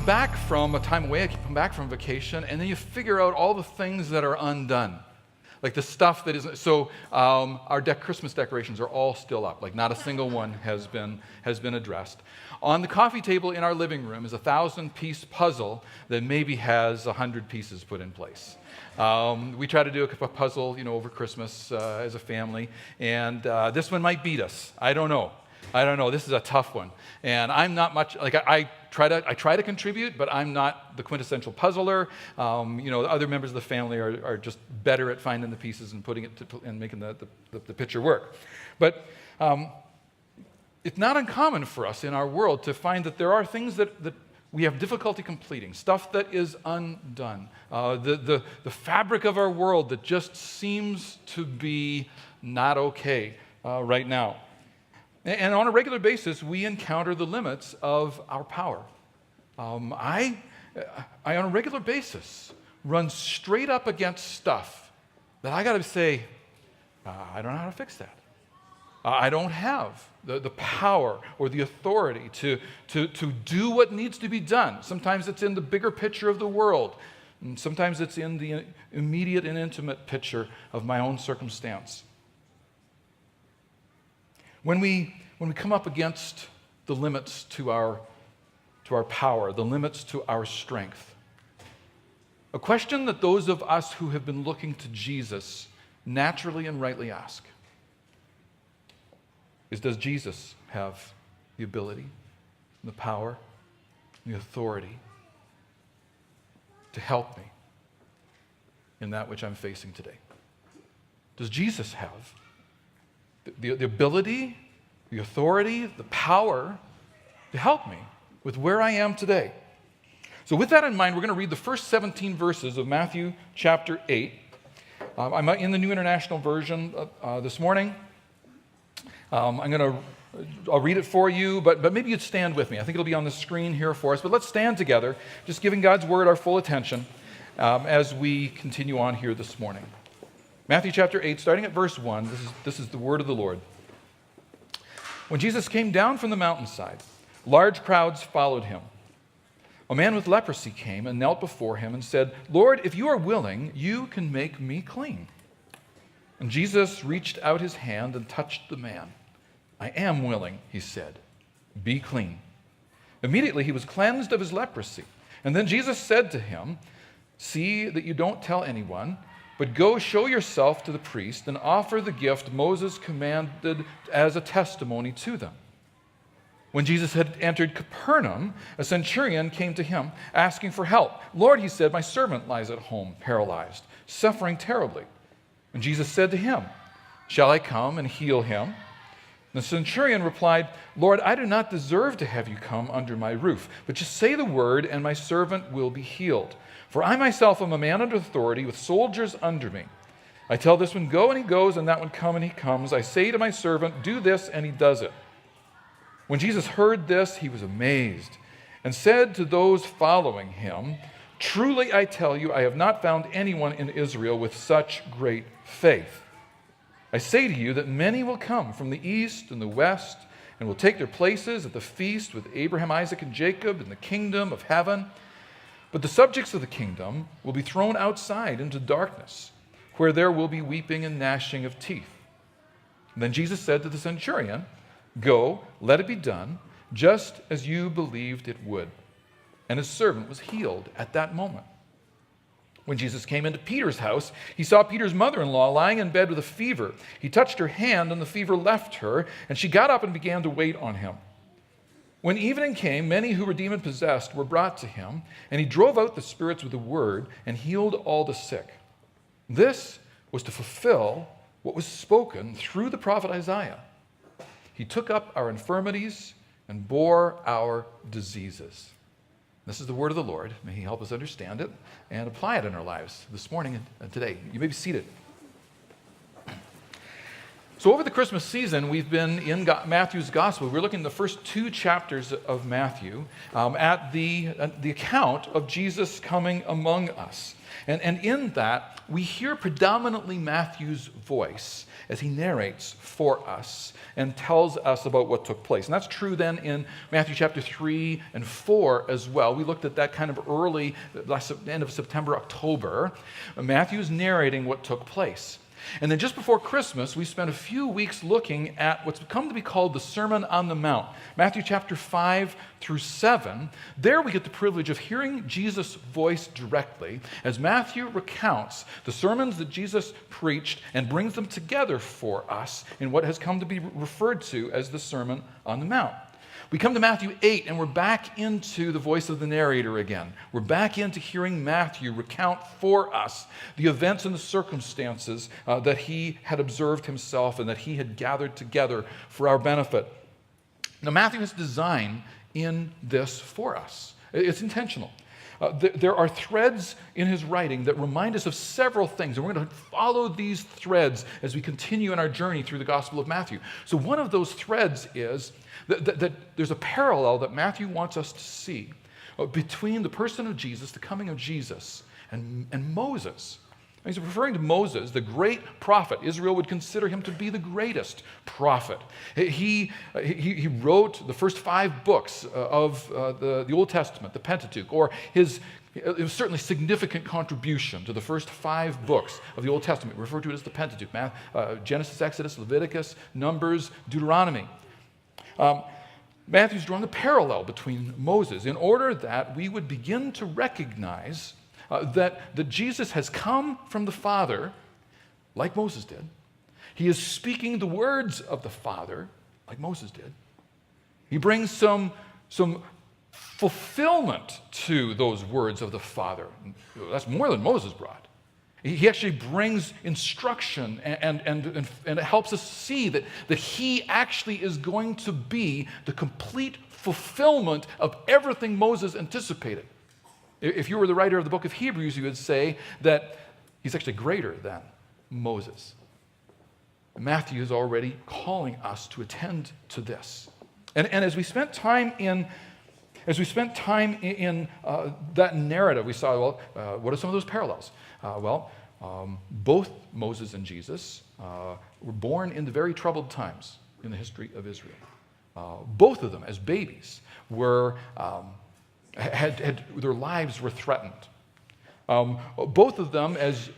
come back from a time away, I come back from vacation, and then you figure out all the things that are undone. Like the stuff that isn't, so our Christmas decorations are all still up. Like not a single one has been addressed. On the coffee table in our living room is a 1,000-piece puzzle that maybe has 100 pieces put in place. We try to do a puzzle, over Christmas as a family, and this one might beat us. I don't know. This is a tough one, and I'm not much like I try to contribute, but I'm not the quintessential puzzler. The other members of the family are just better at finding the pieces and putting it and making the picture work. But it's not uncommon for us in our world to find that there are things that we have difficulty completing, stuff that is undone, the fabric of our world that just seems to be not okay right now. And on a regular basis, we encounter the limits of our power. I, on a regular basis, run straight up against stuff that I got to say, I don't know how to fix that. I don't have the power or the authority to do what needs to be done. Sometimes it's in the bigger picture of the world, and sometimes it's in the immediate and intimate picture of my own circumstance. When we come up against the limits to our power, the limits to our strength, a question that those of us who have been looking to Jesus naturally and rightly ask is, does Jesus have the ability, the power, the authority to help me in that which I'm facing today? Does Jesus have the ability, the authority, the power to help me with where I am today? So with that in mind, we're going to read the first 17 verses of Matthew chapter 8. I'm in the New International Version this morning. I'll read it for you, but maybe you'd stand with me. I think it'll be on the screen here for us. But let's stand together, just giving God's word our full attention as we continue on here this morning. Matthew chapter 8, starting at verse 1, this is the word of the Lord. When Jesus came down from the mountainside, large crowds followed him. A man with leprosy came and knelt before him and said, "Lord, if you are willing, you can make me clean." And Jesus reached out his hand and touched the man. "I am willing," he said. "Be clean." Immediately he was cleansed of his leprosy. And then Jesus said to him, "See that you don't tell anyone, but go show yourself to the priest and offer the gift Moses commanded as a testimony to them." When Jesus had entered Capernaum, a centurion came to him, asking for help. "Lord," he said, "my servant lies at home, paralyzed, suffering terribly." And Jesus said to him, "Shall I come and heal him?" The centurion replied, "Lord, I do not deserve to have you come under my roof, but just say the word and my servant will be healed. For I myself am a man under authority with soldiers under me. I tell this one, go, and he goes, and that one, come, and he comes. I say to my servant, do this, and he does it." When Jesus heard this, he was amazed and said to those following him, "Truly I tell you, I have not found anyone in Israel with such great faith. I say to you that many will come from the east and the west and will take their places at the feast with Abraham, Isaac, and Jacob in the kingdom of heaven. But the subjects of the kingdom will be thrown outside into darkness, where there will be weeping and gnashing of teeth." And then Jesus said to the centurion, "Go, let it be done, just as you believed it would." And his servant was healed at that moment. When Jesus came into Peter's house, he saw Peter's mother-in-law lying in bed with a fever. He touched her hand, and the fever left her, and she got up and began to wait on him. When evening came, many who were demon-possessed were brought to him, and he drove out the spirits with a word and healed all the sick. This was to fulfill what was spoken through the prophet Isaiah. "He took up our infirmities and bore our diseases." This is the word of the Lord. May he help us understand it and apply it in our lives this morning and today. You may be seated. So over the Christmas season, we've been in Matthew's Gospel. We're looking at the first 2 chapters of Matthew at the account of Jesus coming among us. And in that, we hear predominantly Matthew's voice as he narrates for us and tells us about what took place. And that's true then in Matthew chapter 3 and 4 as well. We looked at that kind of early, end of September, October. Matthew's narrating what took place. And then just before Christmas, we spent a few weeks looking at what's come to be called the Sermon on the Mount, Matthew chapter 5 through 7. There we get the privilege of hearing Jesus' voice directly as Matthew recounts the sermons that Jesus preached and brings them together for us in what has come to be referred to as the Sermon on the Mount. We come to Matthew 8, and we're back into the voice of the narrator again. We're back into hearing Matthew recount for us the events and the circumstances that he had observed himself and that he had gathered together for our benefit. Now, Matthew has designed in this for us. It's intentional. There are threads in his writing that remind us of several things, and we're going to follow these threads as we continue in our journey through the Gospel of Matthew. So one of those threads is that there's a parallel that Matthew wants us to see between the person of Jesus, the coming of Jesus, and Moses. He's referring to Moses, the great prophet. Israel would consider him to be the greatest prophet. He wrote the first 5 books of the Old Testament, the Pentateuch, or it was certainly significant contribution to the first 5 books of the Old Testament. We refer to it as the Pentateuch, Genesis, Exodus, Leviticus, Numbers, Deuteronomy. Matthew's drawn the parallel between Moses in order that we would begin to recognize that Jesus has come from the Father, like Moses did. He is speaking the words of the Father, like Moses did. He brings some fulfillment to those words of the Father. That's more than Moses brought. He actually brings instruction and it helps us see that he actually is going to be the complete fulfillment of everything Moses anticipated. If you were the writer of the book of Hebrews, you would say that he's actually greater than Moses. Matthew is already calling us to attend to this. And as we spent time in that narrative, we saw, what are some of those parallels? Both Moses and Jesus were born in the very troubled times in the history of Israel. Both of them, as babies, had their lives were threatened. Both of them, as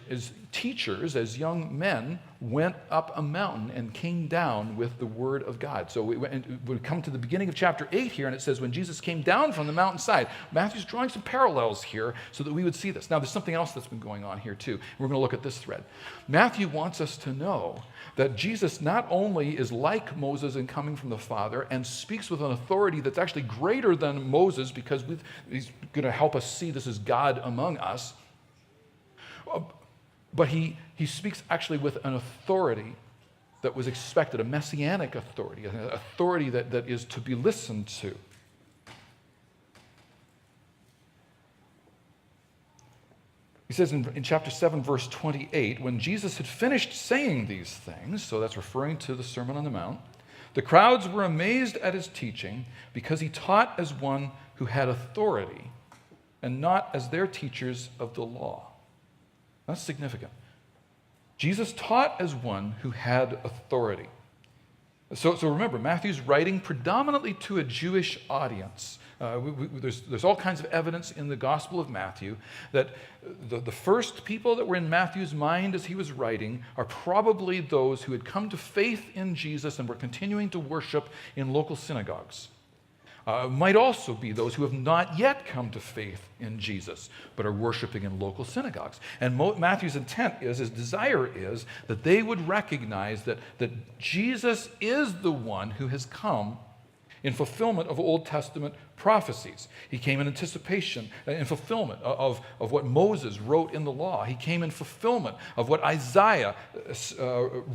teachers, as young men, went up a mountain and came down with the word of God. So we come to the beginning of chapter 8 here, and it says, when Jesus came down from the mountainside. Matthew's drawing some parallels here so that we would see this. Now, there's something else that's been going on here, too. We're going to look at this thread. Matthew wants us to know that Jesus not only is like Moses in coming from the Father and speaks with an authority that's actually greater than Moses, because he's going to help us see this as God among us, but he speaks actually with an authority that was expected, a messianic authority, an authority that is to be listened to. He says in chapter 7, verse 28, when Jesus had finished saying these things, so that's referring to the Sermon on the Mount, the crowds were amazed at his teaching because he taught as one who had authority and not as their teachers of the law. That's significant. Jesus taught as one who had authority. So remember, Matthew's writing predominantly to a Jewish audience. There's all kinds of evidence in the Gospel of Matthew that the first people that were in Matthew's mind as he was writing are probably those who had come to faith in Jesus and were continuing to worship in local synagogues. Might also be those who have not yet come to faith in Jesus, but are worshiping in local synagogues. And Matthew's intent his desire is that they would recognize that Jesus is the one who has come in fulfillment of Old Testament prophecies. He came in anticipation, in fulfillment of what Moses wrote in the law. He came in fulfillment of what Isaiah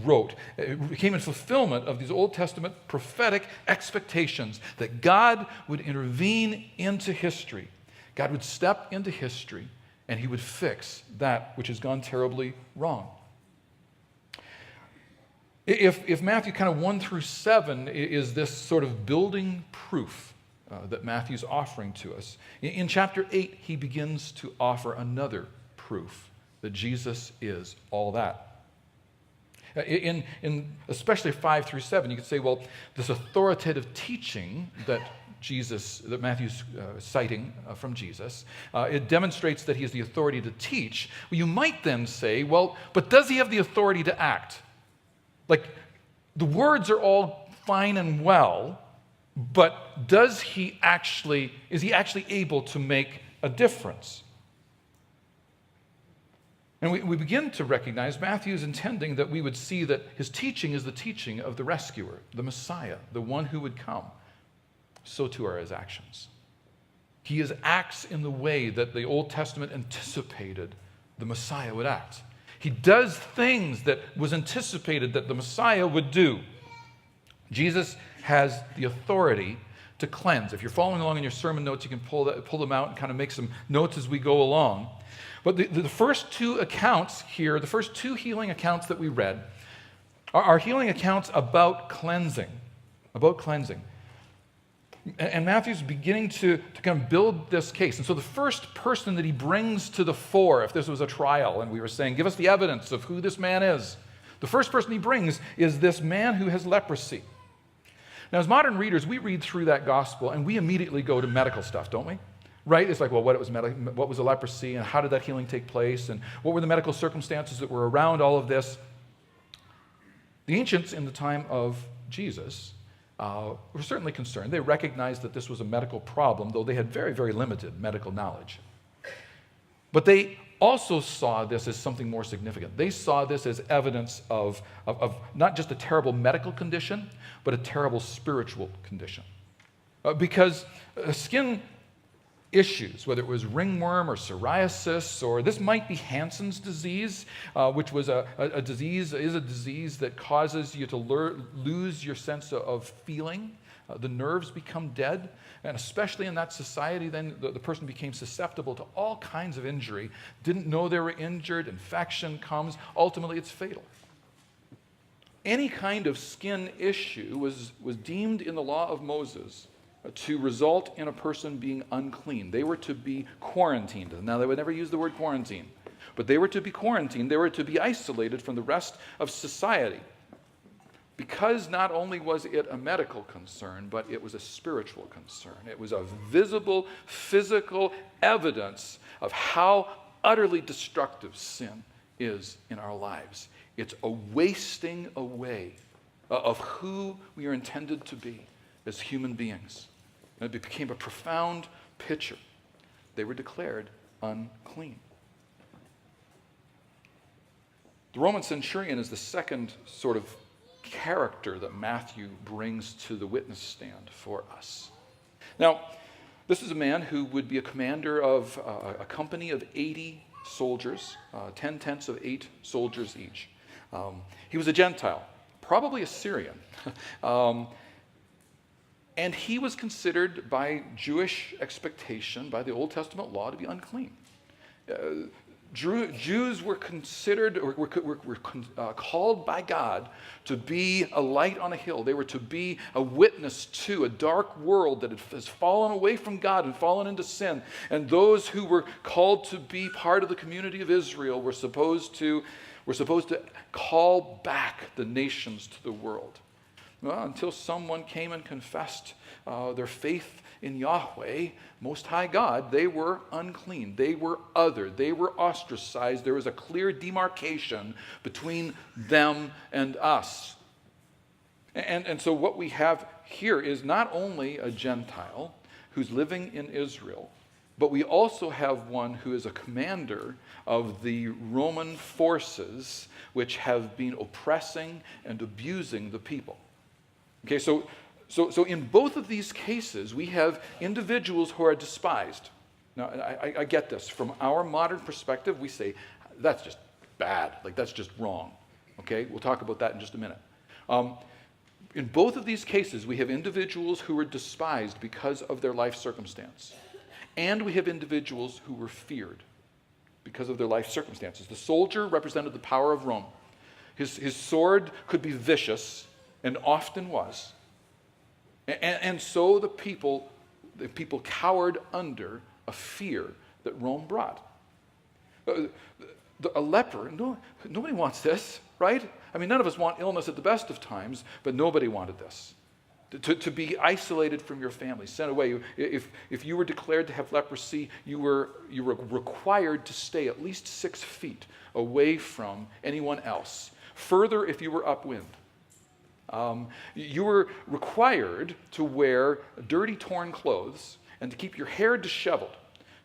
wrote. He came in fulfillment of these Old Testament prophetic expectations that God would intervene into history. God would step into history and he would fix that which has gone terribly wrong. If Matthew kind of 1 through 7 is this sort of building proof that Matthew's offering to us, in chapter 8 he begins to offer another proof that Jesus is all that. In especially 5 through 7, you could say, well, this authoritative teaching that Matthew's citing from Jesus, it demonstrates that he has the authority to teach. Well, you might then say, well, but does he have the authority to act? Like, the words are all fine and well, but is he actually able to make a difference? And we begin to recognize Matthew is intending that we would see that his teaching is the teaching of the rescuer, the Messiah, the one who would come. So too are his actions. He acts in the way that the Old Testament anticipated the Messiah would act. He does things that was anticipated that the Messiah would do. Jesus has the authority to cleanse. If you're following along in your sermon notes, you can pull them out and kind of make some notes as we go along. But the first two accounts here, the first two healing accounts that we read, are healing accounts about cleansing. About cleansing. And Matthew's beginning to kind of build this case. And so the first person that he brings to the fore, if this was a trial, and we were saying, give us the evidence of who this man is, the first person he brings is this man who has leprosy. Now, as modern readers, we read through that gospel, and we immediately go to medical stuff, don't we? Right? It's like, well, what was a leprosy, and how did that healing take place, and what were the medical circumstances that were around all of this? The ancients in the time of Jesus were certainly concerned. They recognized that this was a medical problem, though they had very, very limited medical knowledge. But they also saw this as something more significant. They saw this as evidence of not just a terrible medical condition, but a terrible spiritual condition. Because skin issues, whether it was ringworm or psoriasis, or this might be Hansen's disease, which was a disease that causes you to lose your sense of feeling. The nerves become dead, and especially in that society, then the person became susceptible to all kinds of injury, didn't know they were injured, infection comes, ultimately it's fatal. Any kind of skin issue was deemed in the law of Moses to result in a person being unclean. They were to be quarantined. Now, they would never use the word quarantine, but they were to be quarantined. They were to be isolated from the rest of society. Because not only was it a medical concern, but it was a spiritual concern. It was a visible, physical evidence of how utterly destructive sin is in our lives. It's a wasting away of who we are intended to be as human beings. And it became a profound picture. They were declared unclean. The Roman centurion is the second sort of character that Matthew brings to the witness stand for us. Now, this is a man who would be a commander of a company of 80 soldiers, 10 tents of 8 soldiers each. He was a Gentile, probably a Syrian. And he was considered by Jewish expectation, by the Old Testament law, to be unclean. Jews were considered, or were called by God to be a light on a hill. They were to be a witness to a dark world that has fallen away from God and fallen into sin. And those who were called to be part of the community of Israel were supposed to call back the nations to the world. Well, until someone came and confessed their faith in Yahweh, Most High God, they were unclean. They were other. They were ostracized. There was a clear demarcation between them and us. And so what we have here is not only a Gentile who's living in Israel, but we also have one who is a commander of the Roman forces which have been oppressing and abusing the people. Okay, so in both of these cases, we have individuals who are despised. Now, I get this. From our modern perspective, we say, that's just bad. Like, that's just wrong. Okay, we'll talk about that in just a minute. In both of these cases, we have individuals who were despised because of their life circumstance. And we have individuals who were feared because of their life circumstances. The soldier represented the power of Rome. His sword could be vicious, and often was. And so the people cowered under a fear that Rome brought. A leper, nobody wants this, right? I mean, none of us want illness at the best of times, but nobody wanted this. To be isolated from your family, sent away. If you were declared to have leprosy, you were required to stay at least 6 feet away from anyone else. Further, if you were upwind. You were required to wear dirty, torn clothes and to keep your hair disheveled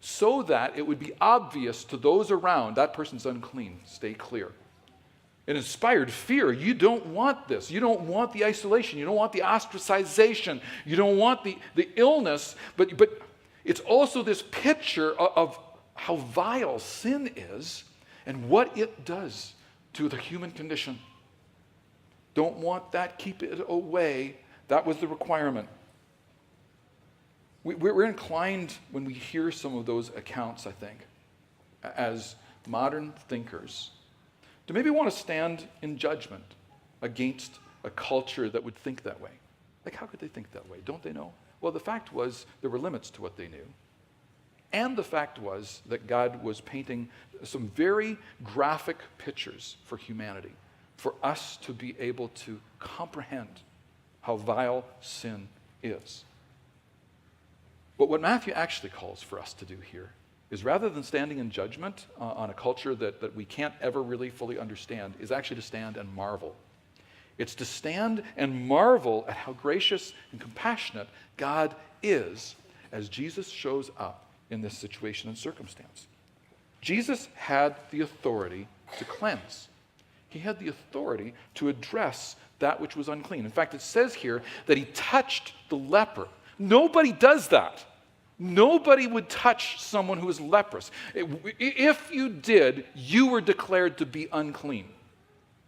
so that it would be obvious to those around that person's unclean. Stay clear. It inspired fear. You don't want this. You don't want the isolation. You don't want the ostracization. You don't want the illness. But it's also this picture of how vile sin is and what it does to the human condition. Don't want that. Keep it away. That was the requirement. We're inclined, when we hear some of those accounts, I think, as modern thinkers, to maybe want to stand in judgment against a culture that would think that way. Like, how could they think that way? Don't they know? Well, the fact was there were limits to what they knew. And the fact was that God was painting some very graphic pictures for humanity, for us to be able to comprehend how vile sin is. But what Matthew actually calls for us to do here is, rather than standing in judgment on a culture that we can't ever really fully understand, is actually to stand and marvel. It's to stand and marvel at how gracious and compassionate God is as Jesus shows up in this situation and circumstance. Jesus had the authority to cleanse. He had the authority to address that which was unclean. In fact, it says here that he touched the leper. Nobody does that. Nobody would touch someone who is leprous. If you did, you were declared to be unclean.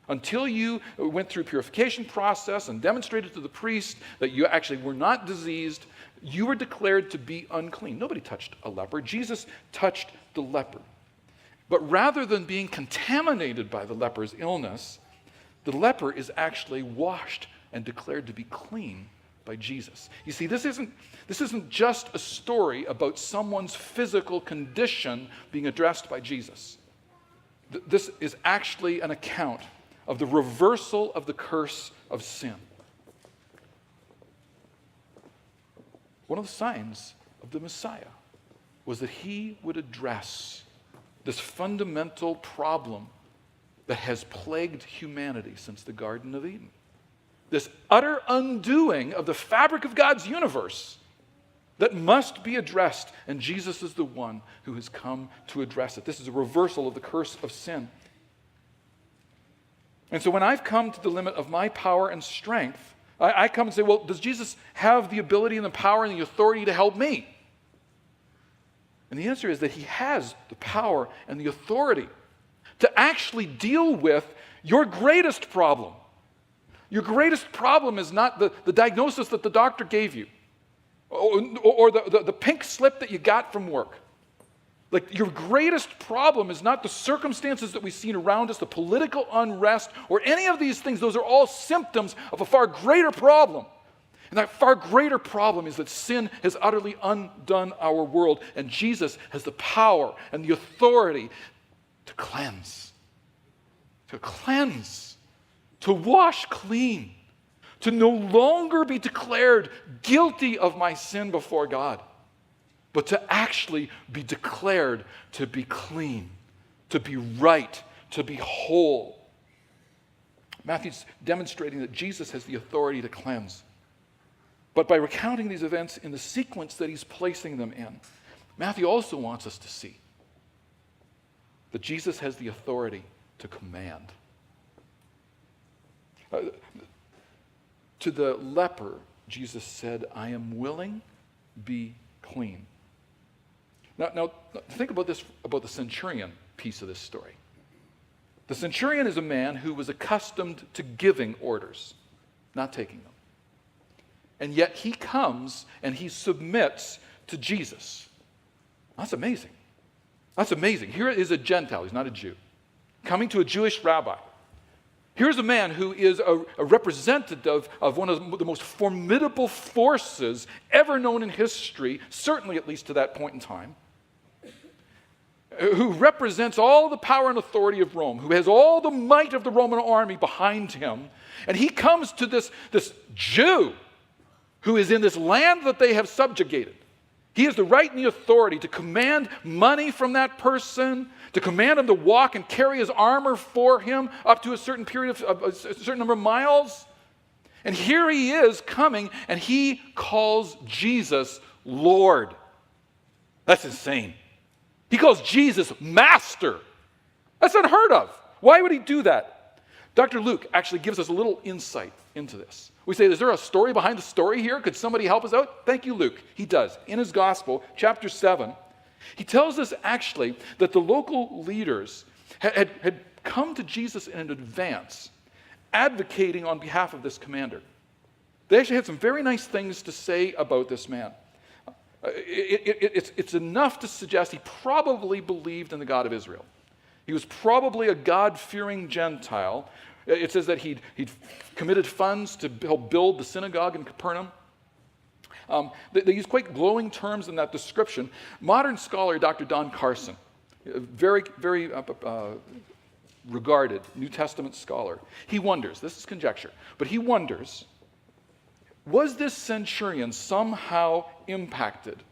Until you went through a purification process and demonstrated to the priest that you actually were not diseased, you were declared to be unclean. Nobody touched a leper. Jesus touched the leper. But rather than being contaminated by the leper's illness, the leper is actually washed and declared to be clean by Jesus. You see, this isn't just a story about someone's physical condition being addressed by Jesus. This is actually an account of the reversal of the curse of sin. One of the signs of the Messiah was that he would address this fundamental problem that has plagued humanity since the Garden of Eden. This utter undoing of the fabric of God's universe that must be addressed, and Jesus is the one who has come to address it. This is a reversal of the curse of sin. And so when I've come to the limit of my power and strength, I come and say, well, does Jesus have the ability and the power and the authority to help me? And the answer is that he has the power and the authority to actually deal with your greatest problem. Your greatest problem is not the diagnosis that the doctor gave you or the pink slip that you got from work. Like, your greatest problem is not the circumstances that we've seen around us, the political unrest, or any of these things. Those are all symptoms of a far greater problem. And that far greater problem is that sin has utterly undone our world, and Jesus has the power and the authority to cleanse, to wash clean, to no longer be declared guilty of my sin before God, but to actually be declared to be clean, to be right, to be whole. Matthew's demonstrating that Jesus has the authority to cleanse. But by recounting these events in the sequence that he's placing them in, Matthew also wants us to see that Jesus has the authority to command. To the leper, Jesus said, I am willing, be clean. Now, think about this, about the centurion piece of this story. The centurion is a man who was accustomed to giving orders, not taking them. And yet he comes and he submits to Jesus. That's amazing. That's amazing. Here is a Gentile, he's not a Jew, coming to a Jewish rabbi. Here's a man who is a representative of one of the most formidable forces ever known in history, certainly at least to that point in time, who represents all the power and authority of Rome, who has all the might of the Roman army behind him. And he comes to this Jew who is in this land that they have subjugated. He has the right and the authority to command money from that person, to command him to walk and carry his armor for him up to a certain period of a certain number of miles. And here he is coming, and he calls Jesus Lord. That's insane. He calls Jesus Master. That's unheard of. Why would he do that? Dr. Luke actually gives us a little insight into this. We say, is there a story behind the story here? Could somebody help us out? Thank you, Luke. He does. In his gospel, chapter 7, he tells us actually that the local leaders had come to Jesus in advance, advocating on behalf of this commander. They actually had some very nice things to say about this man. It's enough to suggest he probably believed in the God of Israel. He was probably a God-fearing Gentile. It says that he'd committed funds to help build the synagogue in Capernaum. They use quite glowing terms in that description. Modern scholar Dr. Don Carson, a very regarded New Testament scholar, he wonders, this is conjecture, but he wonders, was this centurion somehow impacted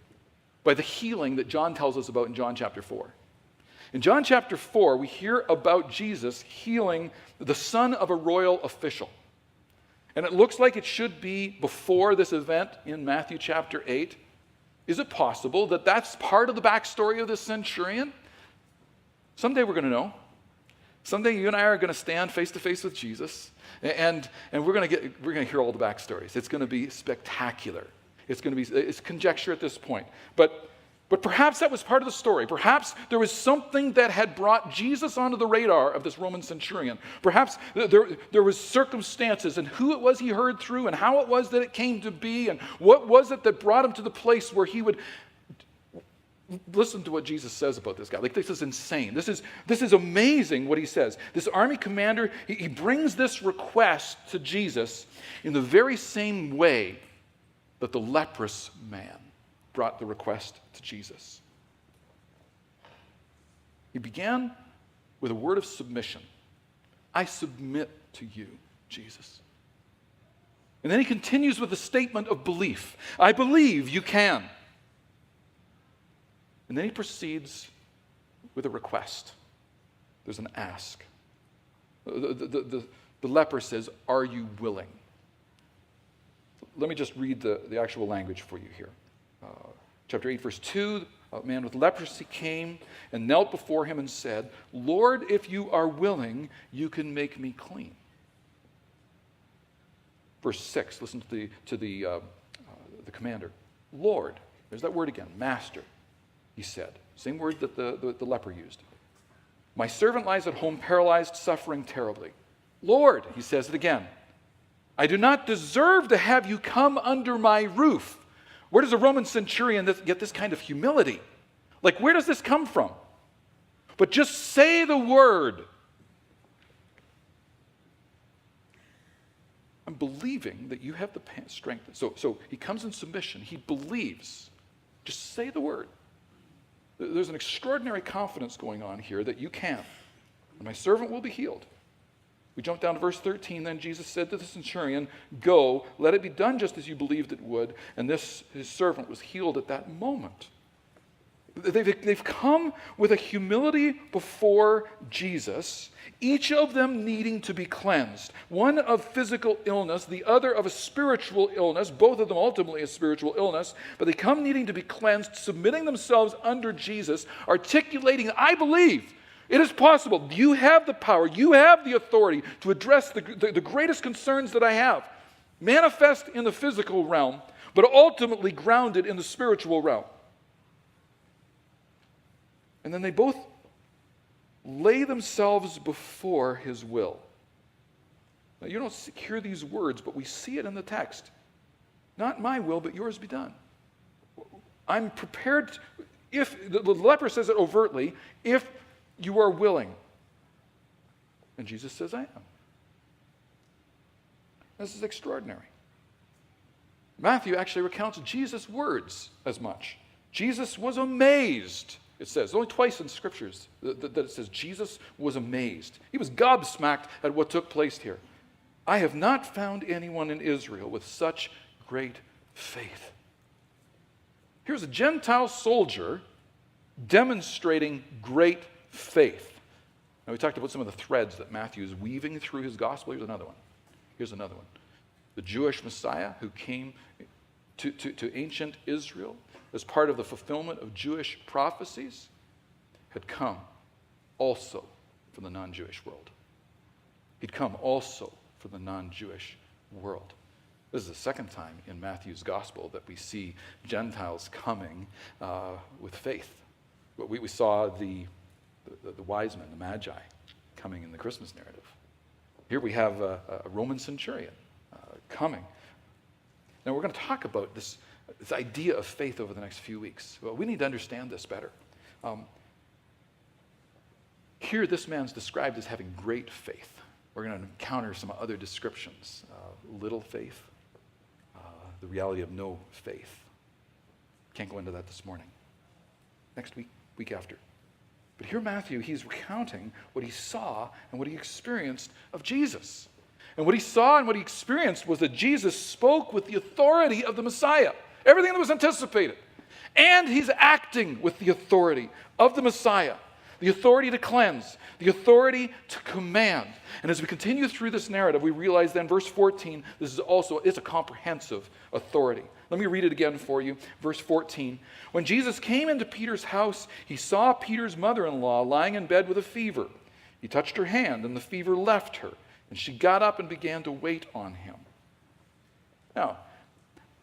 by the healing that John tells us about in John chapter 4? In John chapter 4, we hear about Jesus healing the son of a royal official. And it looks like it should be before this event in Matthew chapter 8. Is it possible that that's part of the backstory of this centurion? Someday we're going to know. Someday you and I are going to stand face to face with Jesus, and we're going to hear all the backstories. It's going to be spectacular. It's conjecture at this point. But perhaps that was part of the story. Perhaps there was something that had brought Jesus onto the radar of this Roman centurion. Perhaps there was circumstances and who it was he heard through and how it was that it came to be and what was it that brought him to the place where he would listen to what Jesus says about this guy. Like, this is insane. This is amazing what he says. This army commander, he brings this request to Jesus in the very same way that the leprous man brought the request to Jesus. He began with a word of submission. I submit to you, Jesus. And then he continues with a statement of belief. I believe you can. And then he proceeds with a request. There's an ask. The leper says, are you willing? Let me just read the actual language for you here. Chapter 8, verse 2, a man with leprosy came and knelt before him and said, Lord, if you are willing, you can make me clean. Verse 6, listen to the commander. Lord, there's that word again, master, he said. Same word that the leper used. My servant lies at home paralyzed, suffering terribly. Lord, he says it again, I do not deserve to have you come under my roof. Where does a Roman centurion get this kind of humility? Like, where does this come from? But just say the word. I'm believing that you have the strength. So he comes in submission. He believes. Just say the word. There's an extraordinary confidence going on here that you can. And my servant will be healed. We jump down to verse 13. Then Jesus said to the centurion, go, let it be done just as you believed it would. And his servant was healed at that moment. They've come with a humility before Jesus, each of them needing to be cleansed. One of physical illness, the other of a spiritual illness, both of them ultimately a spiritual illness, but they come needing to be cleansed, submitting themselves under Jesus, articulating, I believe. It is possible. You have the power. You have the authority to address the greatest concerns that I have. Manifest in the physical realm, but ultimately grounded in the spiritual realm. And then they both lay themselves before his will. Now, you don't hear these words, but we see it in the text. Not my will, but yours be done. I'm prepared. If the leper says it overtly, if you are willing. And Jesus says, I am. This is extraordinary. Matthew actually recounts Jesus' words as much. Jesus was amazed, it says. Only twice in Scriptures that it says Jesus was amazed. He was gobsmacked at what took place here. I have not found anyone in Israel with such great faith. Here's a Gentile soldier demonstrating great faith. Now, we talked about some of the threads that Matthew is weaving through his gospel. Here's another one. The Jewish Messiah who came to ancient Israel as part of the fulfillment of Jewish prophecies had come also for the non-Jewish world. He'd come also for the non-Jewish world. This is the second time in Matthew's gospel that we see Gentiles coming with faith. We saw the wise men, the Magi, coming in the Christmas narrative. Here we have a Roman centurion coming. Now we're going to talk about this idea of faith over the next few weeks. Well, we need to understand this better. Here this man's described as having great faith. We're going to encounter some other descriptions. Little faith, the reality of no faith. Can't go into that this morning. Next week after. But here Matthew, he's recounting what he saw and what he experienced of Jesus. And what he saw and what he experienced was that Jesus spoke with the authority of the Messiah. Everything that was anticipated. And he's acting with the authority of the Messiah. The authority to cleanse. The authority to command. And as we continue through this narrative, we realize then verse 14, it's a comprehensive authority. Let me read it again for you. Verse 14. When Jesus came into Peter's house, he saw Peter's mother-in-law lying in bed with a fever. He touched her hand, and the fever left her. And she got up and began to wait on him. Now,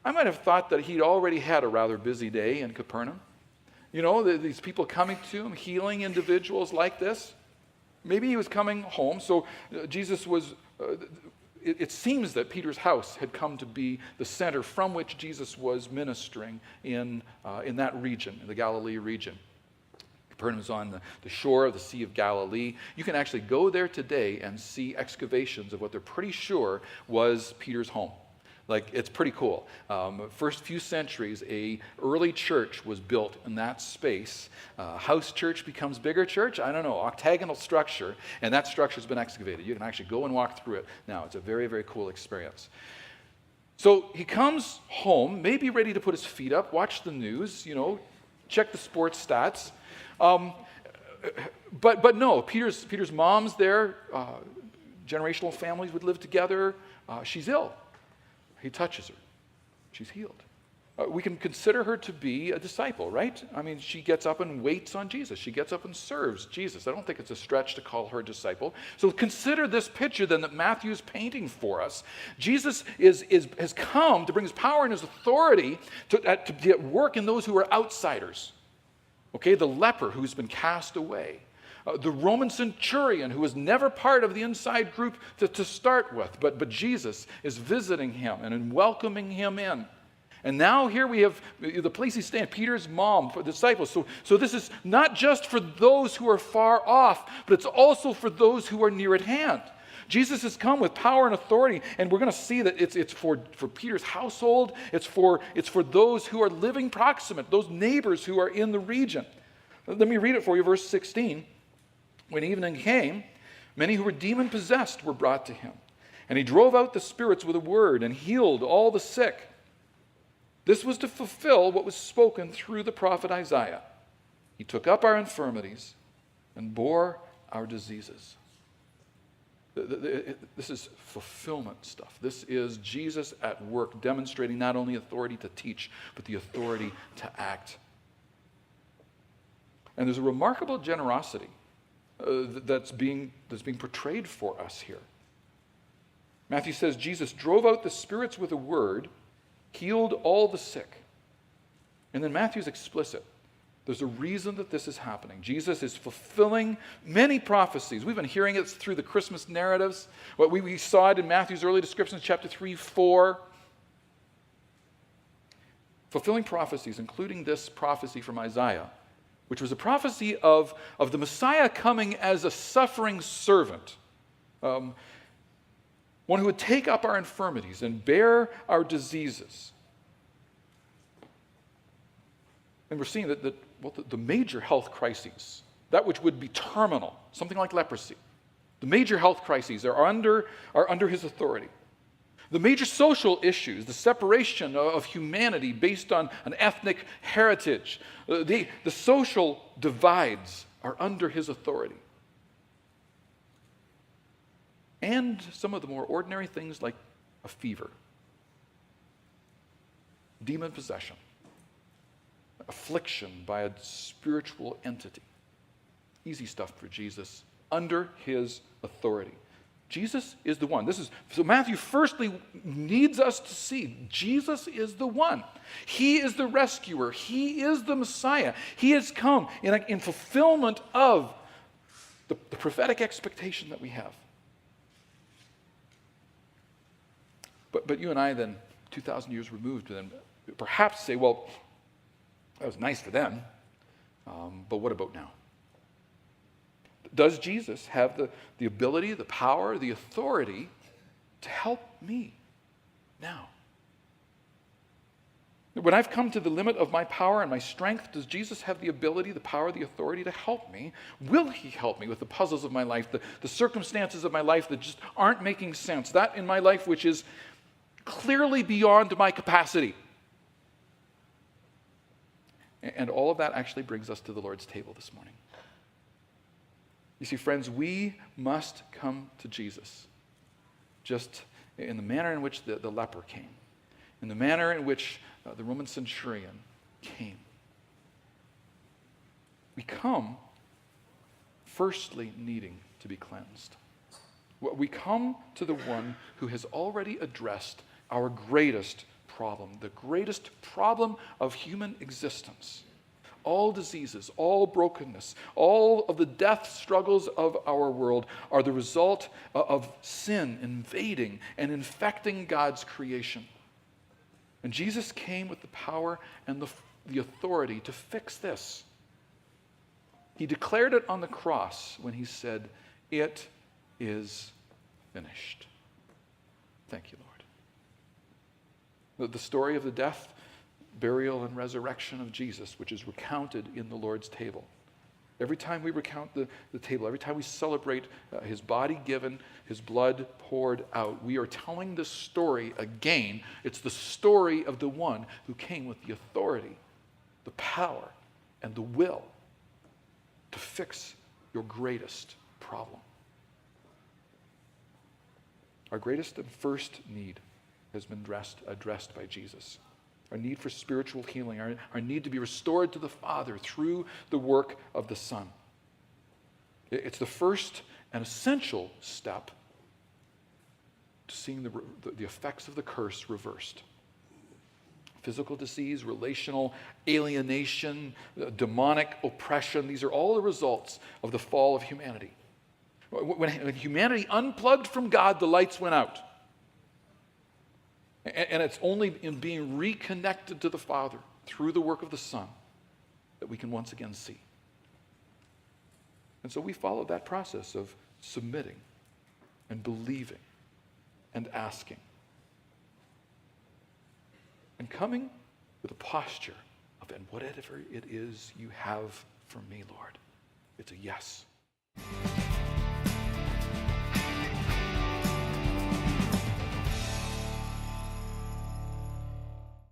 I might have thought that he'd already had a rather busy day in Capernaum. You know, these people coming to him, healing individuals like this. Maybe he was coming home, so Jesus was... It seems that Peter's house had come to be the center from which Jesus was ministering in that region, in the Galilee region. Capernaum is on the shore of the Sea of Galilee. You can actually go there today and see excavations of what they're pretty sure was Peter's home. Like, it's pretty cool. First few centuries, a early church was built in that space. House church becomes bigger church. I don't know, octagonal structure, and that structure's been excavated. You can actually go and walk through it now. It's a very, very cool experience. So he comes home, maybe ready to put his feet up, watch the news, check the sports stats. But no, Peter's mom's there. Generational families would live together. She's ill. He touches her. She's healed. We can consider her to be a disciple, right? I mean, she gets up and waits on Jesus. She gets up and serves Jesus. I don't think it's a stretch to call her a disciple. So consider this picture then that Matthew's painting for us. Jesus has come to bring his power and his authority to be at work in those who are outsiders. Okay, the leper who's been cast away. The Roman centurion who was never part of the inside group to start with. But Jesus is visiting him and welcoming him in. And now here we have the place he's staying, Peter's mom, for the disciples. So this is not just for those who are far off, but it's also for those who are near at hand. Jesus has come with power and authority, and we're going to see that it's for Peter's household. It's for those who are living proximate, those neighbors who are in the region. Let me read it for you, verse 16. When evening came, many who were demon-possessed were brought to him, and he drove out the spirits with a word and healed all the sick. This was to fulfill what was spoken through the prophet Isaiah. He took up our infirmities and bore our diseases. This is fulfillment stuff. This is Jesus at work, demonstrating not only authority to teach, but the authority to act. And there's a remarkable generosity that's being portrayed for us here. Matthew says Jesus drove out the spirits with a word, healed all the sick. And then Matthew's explicit. There's a reason that this is happening. Jesus is fulfilling many prophecies. We've been hearing it through the Christmas narratives. What we saw it in Matthew's early descriptions, chapter 3, 4. Fulfilling prophecies, including this prophecy from Isaiah, which was a prophecy of the Messiah coming as a suffering servant. one who would take up our infirmities and bear our diseases. And we're seeing that the major health crises, that which would be terminal, something like leprosy, the major health crises are under his authority. The major social issues, the separation of humanity based on an ethnic heritage, the social divides are under his authority. And some of the more ordinary things like a fever, demon possession, affliction by a spiritual entity. Easy stuff for Jesus, under his authority. Jesus is the one. So Matthew firstly needs us to see Jesus is the one. He is the rescuer. He is the Messiah. He has come in fulfillment of the prophetic expectation that we have. But you and I then, 2,000 years removed, then perhaps say, well, that was nice for them, but what about now? Does Jesus have the ability, the power, the authority to help me now? When I've come to the limit of my power and my strength, does Jesus have the ability, the power, the authority to help me? Will he help me with the puzzles of my life, the circumstances of my life that just aren't making sense? That in my life which is clearly beyond my capacity. And all of that actually brings us to the Lord's table this morning. You see, friends, we must come to Jesus just in the manner in which the leper came, in the manner in which the Roman centurion came. We come firstly needing to be cleansed. We come to the one who has already addressed our greatest problem, the greatest problem of human existence. All diseases, all brokenness, all of the death struggles of our world are the result of sin invading and infecting God's creation. And Jesus came with the power and the authority to fix this. He declared it on the cross when he said, "It is finished." Thank you, Lord. The story of the death, burial, and resurrection of Jesus, which is recounted in the Lord's table. Every time we recount the table, every time we celebrate his body given, his blood poured out, we are telling this story again. It's the story of the one who came with the authority, the power, and the will to fix your greatest problem. Our greatest and first need has been addressed by Jesus. Our need for spiritual healing, our need to be restored to the Father through the work of the Son. It's the first and essential step to seeing the effects of the curse reversed. Physical disease, relational alienation, demonic oppression, these are all the results of the fall of humanity. When humanity unplugged from God, the lights went out. And it's only in being reconnected to the Father through the work of the Son that we can once again see. And so we follow that process of submitting and believing and asking. And coming with a posture of, and whatever it is you have for me, Lord, it's a yes.